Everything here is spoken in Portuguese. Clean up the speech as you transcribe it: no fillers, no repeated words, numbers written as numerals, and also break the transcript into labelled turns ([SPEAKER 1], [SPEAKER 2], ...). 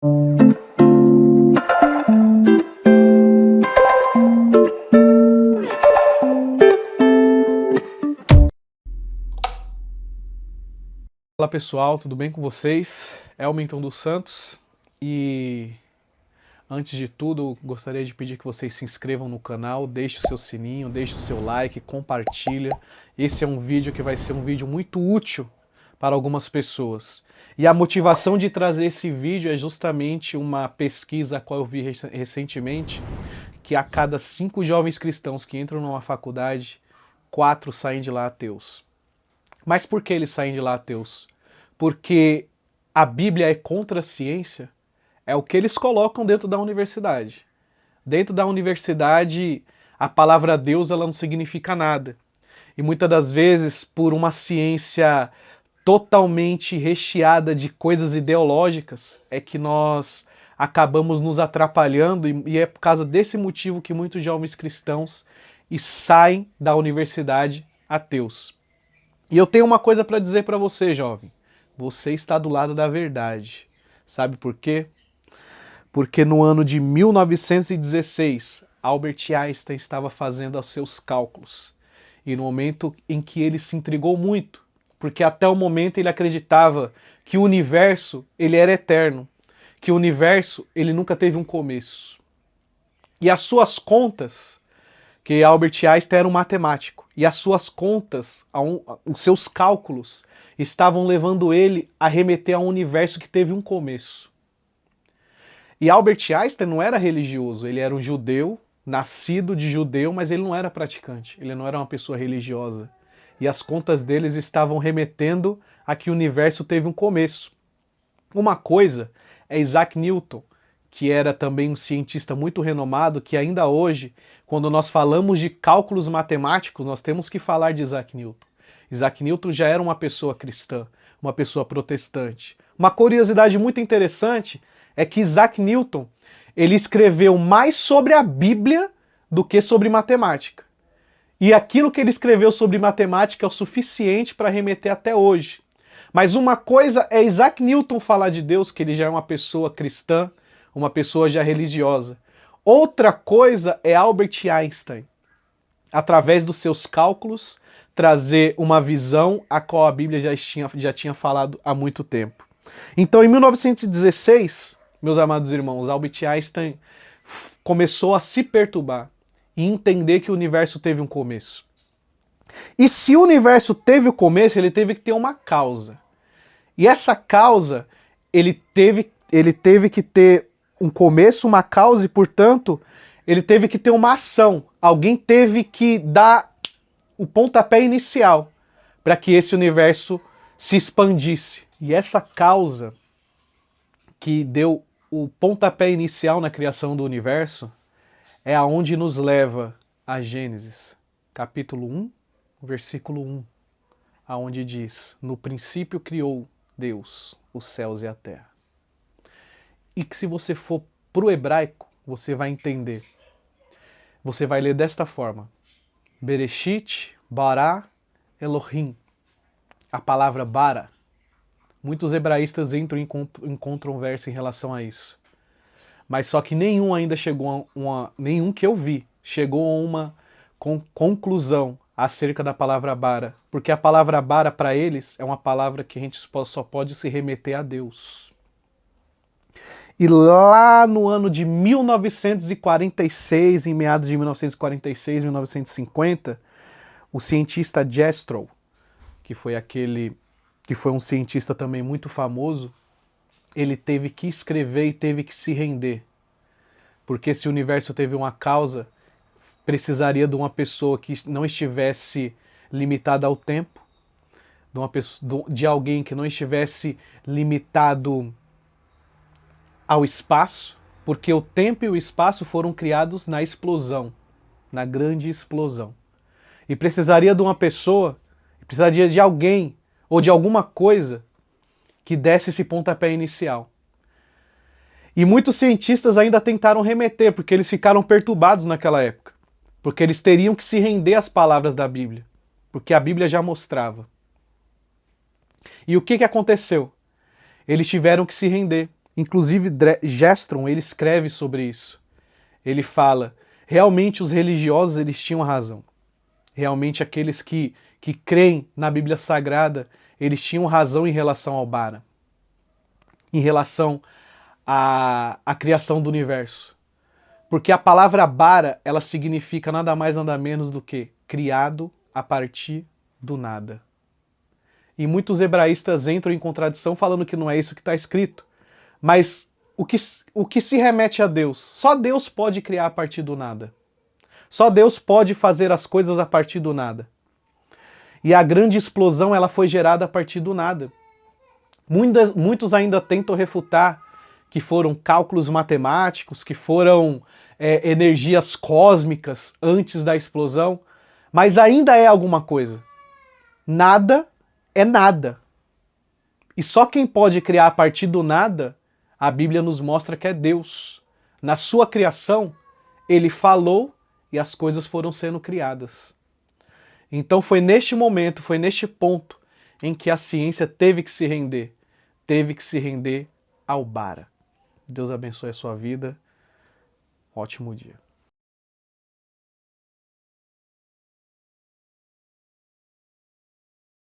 [SPEAKER 1] Olá pessoal, tudo bem com vocês? Elminton dos Santos, e antes de tudo gostaria de pedir que vocês se inscrevam no canal, deixe o seu sininho, deixe o seu like, compartilha. Esse é um vídeo que vai ser um vídeo muito útil para algumas pessoas. E a motivação de trazer esse vídeo é justamente uma pesquisa a qual eu vi recentemente, que a cada 5 jovens cristãos que entram numa faculdade, 4 saem de lá ateus. Mas por que eles saem de lá ateus? Porque a Bíblia é contra a ciência? É o que eles colocam dentro da universidade. Dentro da universidade, a palavra Deus ela não significa nada. E muitas das vezes, por uma ciência totalmente recheada de coisas ideológicas, é que nós acabamos nos atrapalhando, e é por causa desse motivo que muitos jovens cristãos saem da universidade ateus. E eu tenho uma coisa para dizer para você, jovem. Você está do lado da verdade. Sabe por quê? Porque no ano de 1916, Albert Einstein estava fazendo os seus cálculos. E no momento em que ele se intrigou muito, porque até o momento ele acreditava que o universo ele era eterno, que o universo ele nunca teve um começo. E as suas contas, que Albert Einstein era um matemático, e as suas contas, os seus cálculos, estavam levando ele a remeter a um universo que teve um começo. E Albert Einstein não era religioso, ele era um judeu, nascido de judeu, mas ele não era praticante, ele não era uma pessoa religiosa. E as contas deles estavam remetendo a que o universo teve um começo. Uma coisa é Isaac Newton, que era também um cientista muito renomado, que ainda hoje, quando nós falamos de cálculos matemáticos, nós temos que falar de Isaac Newton. Isaac Newton já era uma pessoa cristã, uma pessoa protestante. Uma curiosidade muito interessante é que Isaac Newton ele escreveu mais sobre a Bíblia do que sobre matemática. E aquilo que ele escreveu sobre matemática é o suficiente para remeter até hoje. Mas uma coisa é Isaac Newton falar de Deus, que ele já é uma pessoa cristã, uma pessoa já religiosa. Outra coisa é Albert Einstein, através dos seus cálculos, trazer uma visão a qual a Bíblia já tinha falado há muito tempo. Então, em 1916, meus amados irmãos, Albert Einstein começou a se perturbar e entender que o universo teve um começo. E se o universo teve o começo, ele teve que ter uma causa. E essa causa, ele teve que ter um começo, uma causa, e, portanto, ele teve que ter uma ação. Alguém teve que dar o pontapé inicial para que esse universo se expandisse. E essa causa que deu o pontapé inicial na criação do universo é aonde nos leva a Gênesis, capítulo 1, versículo 1, aonde diz: no princípio criou Deus os céus e a terra. E que se você for para o hebraico, você vai entender. Você vai ler desta forma: Bereshit, bara, Elohim. A palavra bara. Muitos hebraístas entram em controvérsia em relação a isso. Mas só que nenhum ainda chegou nenhum que eu vi, chegou a uma conclusão acerca da palavra bara. Porque a palavra bara para eles é uma palavra que a gente só pode se remeter a Deus. E lá no ano de 1946, em meados de 1946, 1950, o cientista Jastrow, que foi um cientista também muito famoso, ele teve que escrever e teve que se render. Porque se o universo teve uma causa, precisaria de uma pessoa que não estivesse limitada ao tempo, de alguém que não estivesse limitado ao espaço, porque o tempo e o espaço foram criados na explosão, na grande explosão. E precisaria de uma pessoa, precisaria de alguém ou de alguma coisa que desse esse pontapé inicial. E muitos cientistas ainda tentaram remeter, porque eles ficaram perturbados naquela época. Porque eles teriam que se render às palavras da Bíblia, porque a Bíblia já mostrava. E o que aconteceu? Eles tiveram que se render. Inclusive, Gestron, ele escreve sobre isso. Ele fala, realmente os religiosos eles tinham razão. Realmente aqueles que creem na Bíblia Sagrada, eles tinham razão em relação ao Bara. Em relação à criação do universo. Porque a palavra bara, ela significa nada mais nada menos do que criado a partir do nada. E muitos hebraístas entram em contradição falando que não é isso que está escrito. Mas o que se remete a Deus? Só Deus pode criar a partir do nada. Só Deus pode fazer as coisas a partir do nada. E a grande explosão ela foi gerada a partir do nada. Muitos ainda tentam refutar que foram cálculos matemáticos, que foram energias cósmicas antes da explosão, mas ainda é alguma coisa. Nada é nada. E só quem pode criar a partir do nada, a Bíblia nos mostra que é Deus. Na sua criação, ele falou e as coisas foram sendo criadas. Então foi neste momento, foi neste ponto em que a ciência teve que se render ao Bara. Deus abençoe a sua vida. Ótimo dia.